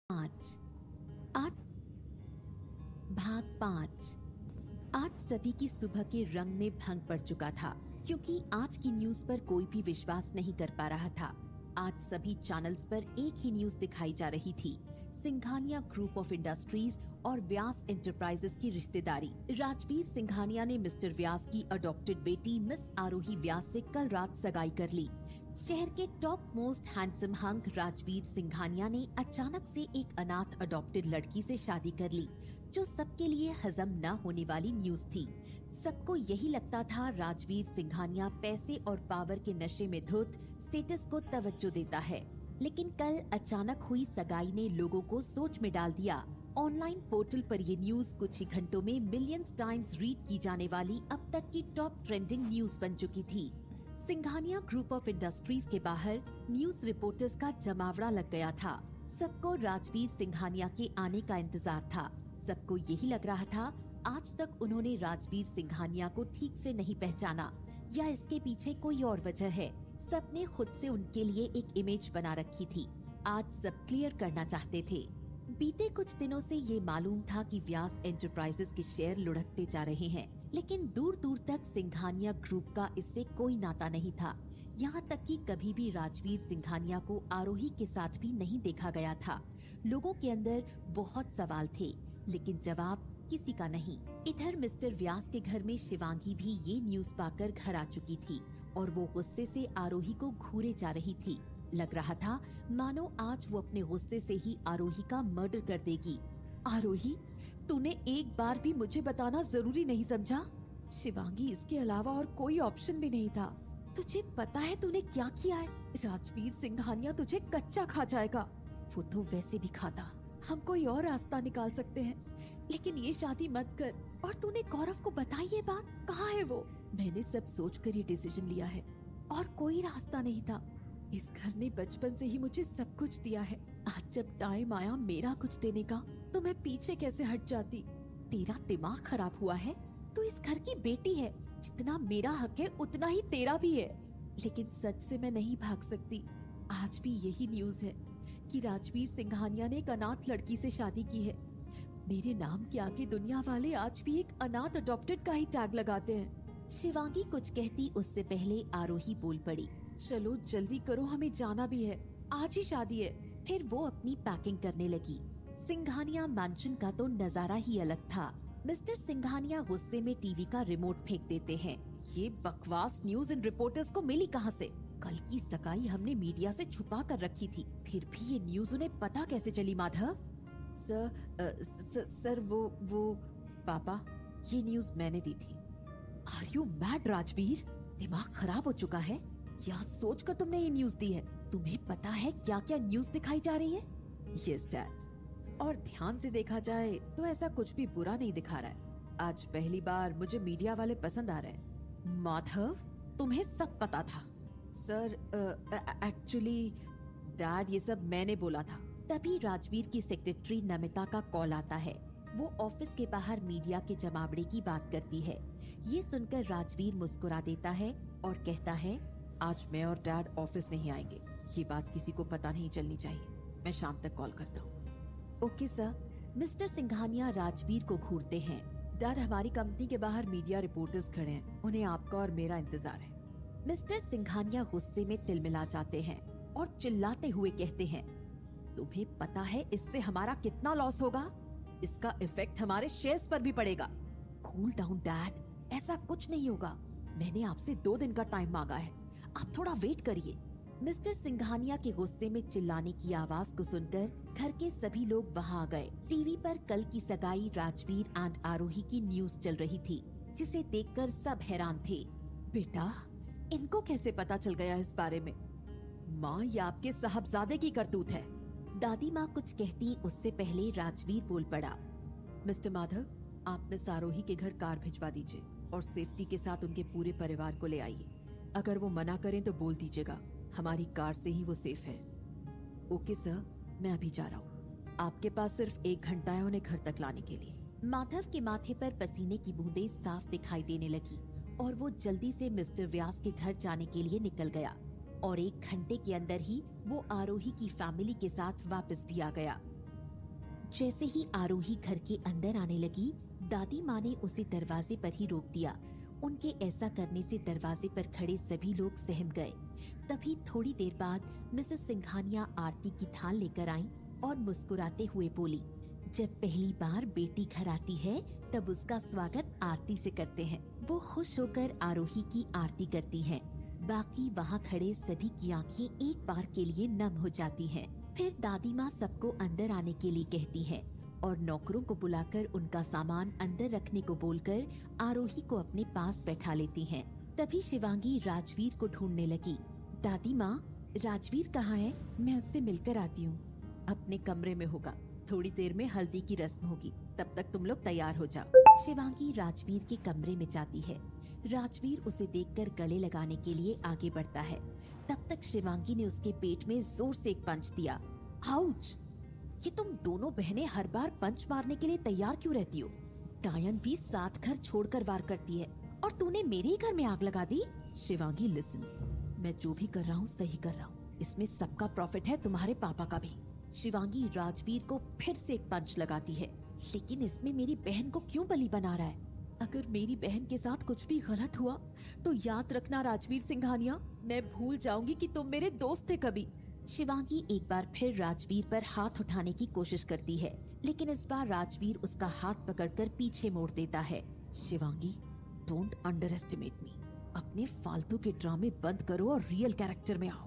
5 आज भाग 5। आज सभी की सुबह के रंग में भंग पड़ चुका था, क्योंकि आज की न्यूज पर कोई भी विश्वास नहीं कर पा रहा था। आज सभी चैनल्स पर एक ही न्यूज दिखाई जा रही थी, सिंघानिया ग्रुप ऑफ इंडस्ट्रीज और व्यास एंटरप्राइजेस की रिश्तेदारी। राजवीर सिंघानिया ने मिस्टर व्यास की अडॉप्टेड बेटी मिस आरोही व्यास से कल रात सगाई कर ली। शहर के top most handsome hunk Rajveer Singhania ने अचानक से एक अनाथ अडॉप्टेड लड़की से शादी कर ली, जो सबके लिए हजम न होने वाली न्यूज थी। सबको यही लगता था राजवीर सिंघानिया पैसे और पावर के नशे में धुत स्टेटस को तवज्जो देता है, लेकिन कल अचानक हुई सगाई ने लोगों को सोच में डाल दिया। ऑनलाइन पोर्टल पर ये न्यूज कुछ ही घंटों में मिलियंस टाइम्स रीड की जाने वाली अब तक की टॉप ट्रेंडिंग न्यूज बन चुकी थी। सिंघानिया ग्रुप ऑफ इंडस्ट्रीज के बाहर न्यूज रिपोर्टर्स का जमावड़ा लग गया था। सबको राजवीर सिंघानिया के आने का इंतजार था। सबको यही लग रहा था आज तक उन्होंने राजवीर सिंघानिया को ठीक से नहीं पहचाना, या इसके पीछे कोई और वजह है। सबने खुद से उनके लिए एक इमेज बना रखी थी। आज सब क्लियर करना चाहते थे। बीते कुछ दिनों से ये मालूम था कि व्यास एंटरप्राइजेस के शेयर लुढ़कते जा रहे हैं, लेकिन दूर दूर तक सिंघानिया ग्रुप का इससे कोई नाता नहीं था। यहाँ तक कि कभी भी राजवीर सिंघानिया को आरोही के साथ भी नहीं देखा गया था। लोगों के अंदर बहुत सवाल थे, लेकिन जवाब किसी का नहीं। इधर मिस्टर व्यास के घर में शिवांगी भी ये न्यूज पाकर घर आ चुकी थी और वो गुस्से से आरोही को घूरे जा रही थी। लग रहा था मानो आज वो अपने गुस्से से ही आरोही का मर्डर कर देगी। आरोही, तूने एक बार भी मुझे बताना जरूरी नहीं समझा? शिवांगी, इसके अलावा और कोई ऑप्शन भी नहीं था। तुझे पता है तूने क्या किया है? राजवीर सिंघानिया तुझे कच्चा खा जाएगा। वो तो वैसे भी खाता। हम कोई और रास्ता निकाल सकते हैं, लेकिन ये शादी मत कर। और तूने गौरव को बताई ये बात? कहाँ है वो? मैंने सब सोचकर ये डिसीजन लिया है और कोई रास्ता नहीं था। इस घर ने बचपन से ही मुझे सब कुछ दिया है। आज जब टाइम आया मेरा कुछ देने का, तो मैं पीछे कैसे हट जाती? तेरा दिमाग खराब हुआ है। तू इस घर की बेटी है। जितना मेरा हक है उतना ही तेरा भी है। लेकिन सच से मैं नहीं भाग सकती। आज भी यही न्यूज है कि राजवीर सिंघानिया ने एक अनाथ लड़की से शादी की है। मेरे नाम के आगे दुनिया वाले आज भी एक अनाथ अडॉप्टेड का ही टैग लगाते हैं। शिवांगी कुछ कहती उससे पहले आरोही बोल पड़ी, चलो जल्दी करो, हमें जाना भी है। आज ही शादी है। फिर वो अपनी पैकिंग करने लगी। सिंघानिया मैंशन का तो नजारा ही अलग था। मिस्टर सिंघानिया गुस्से में टीवी का रिमोट फेंक देते हैं। ये बकवास न्यूज इन रिपोर्टर्स को मिली कहाँ से? कल की सगाई हमने मीडिया से छुपा कर रखी थी, फिर भी ये न्यूज उन्हें पता कैसे चली? माधव सर वो पापा, ये न्यूज मैंने दी थी। Are you mad Rajveer? दिमाग खराब हो चुका है? क्या सोचकर तुमने ये न्यूज दी है? तुम्हें पता है क्या क्या न्यूज दिखाई जा रही है? यस डैड, और ध्यान से देखा जाए तो ऐसा कुछ भी बुरा नहीं दिखा रहा है। आज पहली बार मुझे मीडिया वाले पसंद आ रहे हैं। माधव, तुम्हें सब पता था? सर एक्चुअली डैड, ये सब मैंने बोला था। तभी राजवीर की सेक्रेटरी नमिता का कॉल आता है। वो ऑफिस के बाहर मीडिया के जमावड़े की बात करती है। ये सुनकर राजवीर मुस्कुरा देता है और कहता है, आज मैं और डैड ऑफिस नहीं आएंगे। ये बात किसी को पता नहीं चलनी चाहिए। मैं शाम तक कॉल करता हूँ। Okay sir. Mister Singhania Rajveer को घूरते हैं। डैड, हमारी कंपनी के बाहर मीडिया रिपोर्टर्स खड़े हैं, उन्हें आपका और मेरा इंतजार है। मिस्टर सिंघानिया गुस्से में तिलमिला जाते हैं और चिल्लाते हुए कहते हैं, तुम्हें पता है इससे हमारा कितना लॉस होगा? इसका इफेक्ट हमारे शेयर्स पर भी पड़ेगा। कूल डाउन डैड, ऐसा कुछ नहीं होगा। मैंने आपसे 2 दिन का टाइम मांगा है, आप थोड़ा वेट करिए। मिस्टर सिंघानिया के गुस्से में चिल्लाने की आवाज को सुनकर घर के सभी लोग वहां आ गए। टीवी पर कल की सगाई राजवीर एंड आरोही की न्यूज चल रही थी, जिसे देखकर सब हैरान थे। बेटा, इनको कैसे पता चल गया इस बारे में? माँ, ये आपके साहबजादे की करतूत है। दादी माँ कुछ कहती उससे पहले राजवीर बोल पड़ा, मिस्टर माधव, आप मिस आरोही के घर कार भिजवा दीजिए और सेफ्टी के साथ उनके पूरे परिवार को ले आइए। अगर वो मना करें तो बोल दीजिएगा, हमारी कार से ही वो सेफ है। ओके सर, मैं अभी जा रहा हूँ। आपके पास सिर्फ 1 घंटा है उन्हें घर तक लाने के लिए। माधव के माथे पर पसीने की बूंदें साफ दिखाई देने लगी और वो जल्दी से मिस्टर व्यास के घर जाने के लिए निकल गया और 1 घंटे के अंदर ही वो आरोही की फैमिली के साथ वापस भी आ गया। जैसे ही आरोही घर के अंदर आने लगी, दादी माँ ने उसे दरवाजे पर ही रोक दिया। उनके ऐसा करने से दरवाजे पर खड़े सभी लोग सहम गए। तभी थोड़ी देर बाद मिसेस सिंघानिया आरती की थाल लेकर आईं और मुस्कुराते हुए बोली, जब पहली बार बेटी घर आती है तब उसका स्वागत आरती से करते हैं। वो खुश होकर आरोही की आरती करती हैं। बाकी वहाँ खड़े सभी की आंखें एक बार के लिए नम हो जाती हैं। फिर दादी माँ सबको अंदर आने के लिए कहती है और नौकरों को बुलाकर उनका सामान अंदर रखने को बोलकर आरोही को अपने पास बैठा लेती हैं। तभी शिवांगी राजवीर को ढूंढने लगी। दादी माँ, राजवीर कहाँ है? मैं उससे मिलकर आती हूँ। अपने कमरे में होगा, थोड़ी देर में हल्दी की रस्म होगी, तब तक तुम लोग तैयार हो जाओ। शिवांगी राजवीर के कमरे में जाती है। राजवीर उसे देखकर गले लगाने के लिए आगे बढ़ता है। तब तक शिवांगी ने उसके पेट में जोर से एक पंच दिया। आउच! ये तुम दोनों बहनें हर बार पंच मारने के लिए तैयार क्यों रहती हो? टायन भी 7 घर छोड़कर वार करती है और तूने मेरे ही घर में आग लगा दी। शिवांगी लिसन, मैं जो भी कर रहा हूँ सही कर रहा हूँ। इसमें सबका प्रॉफिट है, तुम्हारे पापा का भी। शिवांगी राजवीर को फिर से एक पंच लगाती है। लेकिन इसमें मेरी बहन को क्यों बलि बना रहा है? अगर मेरी बहन के साथ कुछ भी गलत हुआ तो याद रखना राजवीर सिंघानिया, मैं भूल जाऊंगी कि तुम मेरे दोस्त थे कभी। शिवांगी एक बार फिर राजवीर पर हाथ उठाने की कोशिश करती है, लेकिन इस बार राजवीर उसका हाथ पकड़कर पीछे मोड़ देता है। शिवांगी, डोंट अंडर एस्टिमेट मी। अपने फालतू के ड्रामे बंद करो और रियल कैरेक्टर में आओ।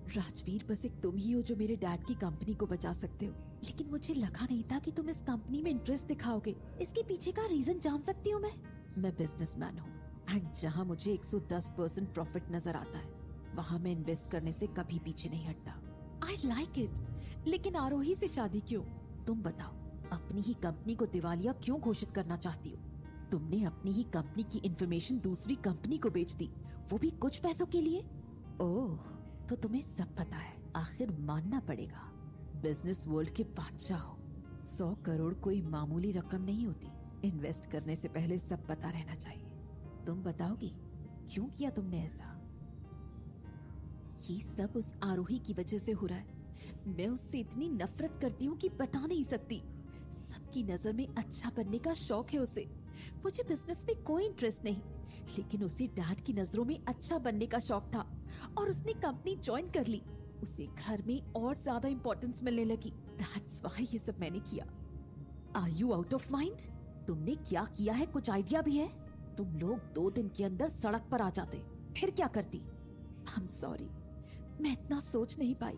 राजवीर, बस एक तुम ही हो जो मेरे डैड की कंपनी को बचा सकते हो, लेकिन मुझे लगा नहीं था कि तुम इस कंपनी में इंटरेस्ट दिखाओगे। इसके पीछे का रीजन जान सकती हूँ मैं बिजनेसमैन हूँ एंड जहाँ मुझे 110% प्रॉफिट नजर आता है वहाँ मैं इन्वेस्ट करने से कभी पीछे नहीं हटता। आई लाइक इट, लेकिन आरोही से शादी क्यों? तुम बताओ, अपनी ही कंपनी को दिवालिया क्यों घोषित करना चाहती हो? तुमने अपनी ही कंपनी की इंफॉर्मेशन दूसरी कंपनी को बेच दी, वो भी कुछ पैसों के लिए। ओह, तो तुम्हें सब पता है। आखिर मानना पड़ेगा, बिजनेस वर्ल्ड के बादशाह हो। 100 करोड़ कोई मामूली रकम नहीं होती। इन्वेस्ट करने से पहले सब पता रहना चाहिए। तुम बताओगी क्यों किया तुमने ऐसा? ये सब उस आरोही की वजह से हो रहा है। मैं उससे इतनी नफरत करती हूँ कि बता नहीं सकती। सबकी नजर में अच्छा बनने का शौक है उसे। मुझे बिजनेस में कोई इंटरेस्ट नहीं, लेकिन उसे डैड की नजरों में अच्छा बनने का शौक था और उसने कंपनी ज्वाइन कर ली। उसे घर में और ज्यादा इंपॉर्टेंस मिलने लगी। दैट्स व्हाई ये सब मैंने किया। Are you out of mind? तुमने क्या किया है कुछ आइडिया भी है? तुम लोग 2 दिन के अंदर सड़क पर आ जाते, फिर क्या करती? आई एम सॉरी, मैं इतना सोच नहीं पाई,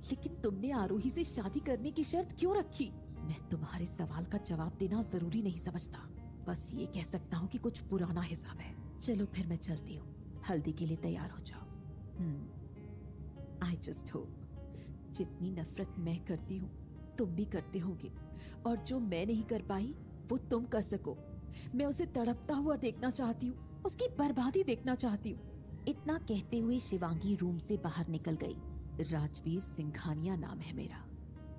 लेकिन तुमने आरोही से शादी करने की शर्त क्यों रखी? मैं तुम्हारे सवाल का जवाब देना जरूरी नहीं समझता, बस ये कह सकता हूँ कि कुछ पुराना हिसाब है। चलो फिर मैं चलती हूँ, हल्दी के लिए तैयार हो जाओ। आई जस्ट होप जितनी नफरत मैं करती हूँ तुम भी करते होगे, और जो मैं नहीं कर पाई वो तुम कर सको। मैं उसे तड़पता हुआ देखना चाहती हूँ, उसकी बर्बादी देखना चाहती हूँ। इतना कहते हुए शिवांगी रूम से बाहर निकल गई। राजवीर सिंघानिया नाम है मेरा,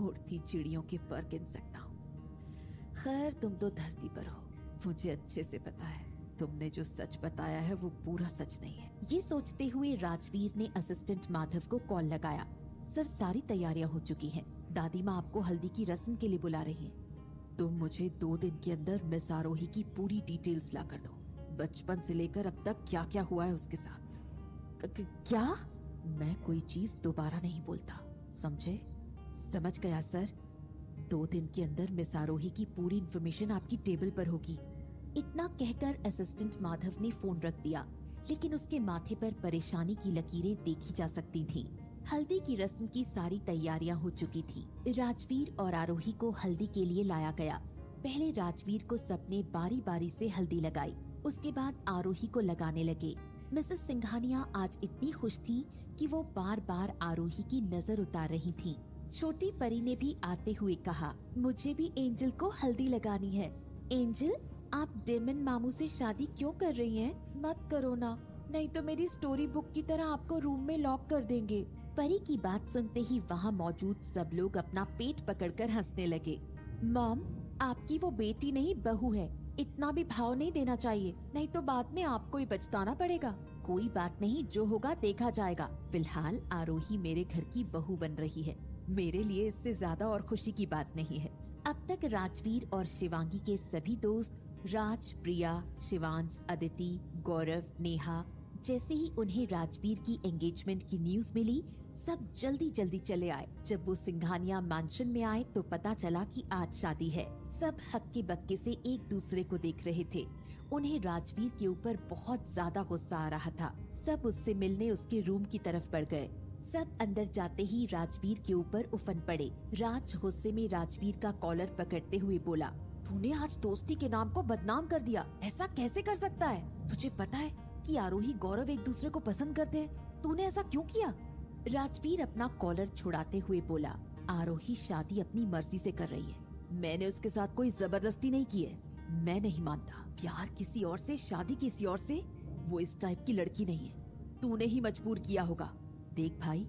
उड़ती चिड़ियों के पर गिन सकता हूँ। खैर, तुम तो धरती पर हो, मुझे अच्छे से पता है तुमने जो सच बताया है वो पूरा सच नहीं है। ये सोचते हुए राजवीर ने असिस्टेंट माधव को कॉल लगाया। सर, सारी तैयारियां हो चुकी हैं। दादी माँ आपको हल्दी की रस्म के लिए बुला रही हैं। तुम मुझे 2 दिन के अंदर मिस आरोही की पूरी डिटेल्स ला कर दो। बचपन से लेकर अब तक क्या क्या हुआ है उसके साथ। क्या? मैं कोई चीज दोबारा नहीं बोलता, समझे? समझ गया सर। 2 दिन के अंदर मिस आरोही की पूरी इंफॉर्मेशन आपकी टेबल पर होगी। इतना कहकर असिस्टेंट माधव ने फोन रख दिया, लेकिन उसके माथे पर परेशानी की लकीरें देखी जा सकती थीं। हल्दी की रस्म की सारी तैयारियां हो चुकी थी। राजवीर और आरोही को हल्दी के लिए लाया गया। पहले राजवीर को सबने बारी बारी से हल्दी लगाई, उसके बाद आरोही को लगाने लगे। मिसेस सिंघानिया आज इतनी खुश थी कि वो बार बार आरोही की नजर उतार रही थी। छोटी परी ने भी आते हुए कहा, मुझे भी एंजल को हल्दी लगानी है। एंजल, आप डेमन मामू से शादी क्यों कर रही हैं? मत करो ना, नहीं तो मेरी स्टोरी बुक की तरह आपको रूम में लॉक कर देंगे। परी की बात सुनते ही वहाँ मौजूद सब लोग अपना पेट पकड़कर हंसने लगे। मॉम, आपकी वो बेटी नहीं बहू है, इतना भी भाव नहीं देना चाहिए, नहीं तो बाद में आपको ही पछताना पड़ेगा। कोई बात नहीं, जो होगा देखा जाएगा। फिलहाल आरोही मेरे घर की बहू बन रही है, मेरे लिए इससे ज्यादा और खुशी की बात नहीं है। अब तक राजवीर और शिवांगी के सभी दोस्त राज, प्रिया, शिवांश, अदिति, गौरव, नेहा, जैसे ही उन्हें राजवीर की एंगेजमेंट की न्यूज मिली, सब जल्दी जल्दी चले आए। जब वो सिंघानिया मैंशन में आए तो पता चला कि आज शादी है। सब हक्के बक्के से एक दूसरे को देख रहे थे। उन्हें राजवीर के ऊपर बहुत ज्यादा गुस्सा आ रहा था। सब उससे मिलने उसके रूम की तरफ बढ़ गए। सब अंदर जाते ही राजवीर के ऊपर उफन पड़े। राज गुस्से में राजवीर का कॉलर पकड़ते हुए बोला, तूने आज दोस्ती के नाम को बदनाम कर दिया। ऐसा कैसे कर सकता है? तुझे पता है कि आरोही गौरव एक दूसरे को पसंद करते हैं। तूने ऐसा क्यों किया? राजवीर अपना कॉलर छुड़ाते हुए बोला, आरोही शादी अपनी मर्जी से कर रही है। मैंने उसके साथ कोई जबरदस्ती नहीं की है। मैं नहीं मानता प्यार किसी और से, शादी किसी और से। वो इस टाइप की लड़की नहीं है। तूने ही मजबूर किया होगा। देख भाई,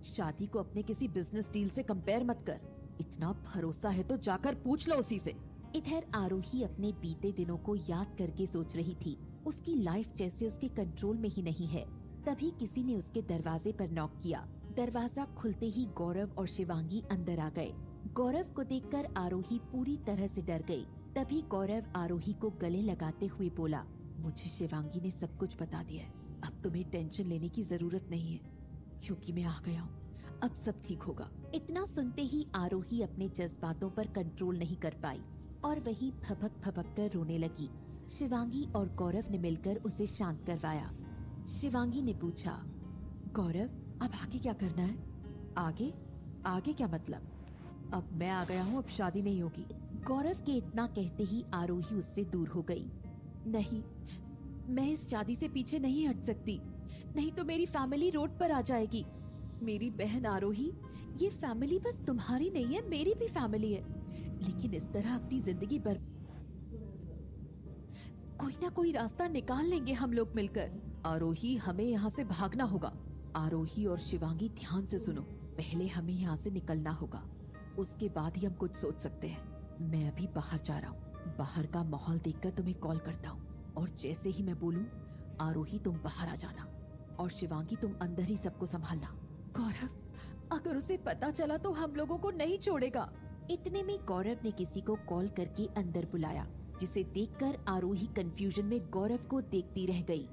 शादी को अपने किसी बिजनेस डील से कंपेयर मत कर। इतना भरोसा है तो जाकर पूछ लो उसी से। इधर आरोही अपने बीते दिनों को याद करके सोच रही थी। उसकी लाइफ जैसे उसके कंट्रोल में ही नहीं है। तभी किसी ने उसके दरवाजे पर नॉक किया। दरवाजा खुलते ही गौरव और शिवांगी अंदर आ गए। गौरव को देखकर आरोही पूरी तरह से डर गई। तभी गौरव आरोही को गले लगाते हुए बोला, मुझे शिवांगी ने सब कुछ बता दिया है। अब तुम्हें टेंशन लेने की जरूरत नहीं है, क्योंकि मैं आ गया हूँ। अब सब ठीक होगा। इतना सुनते ही आरोही अपने जज्बातों पर कंट्रोल नहीं कर पाई और वही फपक फपक कर रोने लगी। शिवांगी और गौरव ने मिलकर उसे शांत करवाया। शिवांगी ने पूछा, गौरव अब आगे क्या करना है? आगे? आगे क्या मतलब? अब मैं आ गया हूँ, अब शादी नहीं होगी। गौरव के इतना कहते ही आरोही उससे दूर हो गई। नहीं, मैं इस शादी से पीछे नहीं हट सकती, नहीं तो मेरी फैमिली रोड पर आ जाएगी। मेरी बहन आरोही, ये फैमिली बस तुम्हारी नहीं है, मेरी भी फैमिली है। लेकिन इस तरह अपनी जिंदगी पर कोई ना कोई रास्ता निकाल लेंगे हम लोग मिलकर। आरोही, हमें यहाँ से भागना होगा। आरोही और शिवांगी, ध्यान से सुनो। पहले हमें यहाँ से निकलना होगा, उसके बाद ही हम कुछ सोच सकते हैं। मैं अभी बाहर जा रहा हूँ। बाहर का माहौल देखकर तुम्हें कॉल करता हूँ, और जैसे ही मैं बोलूँ, आरोही तुम बाहर आ जाना, और शिवांगी तुम अंदर ही सबको संभालना। गौरव, अगर उसे पता चला तो हम लोगों को नहीं छोड़ेगा। इतने में गौरव ने किसी को कॉल करके अंदर बुलाया, जिसे देखकर आरोही कंफ्यूजन में गौरव को देखती रह गई।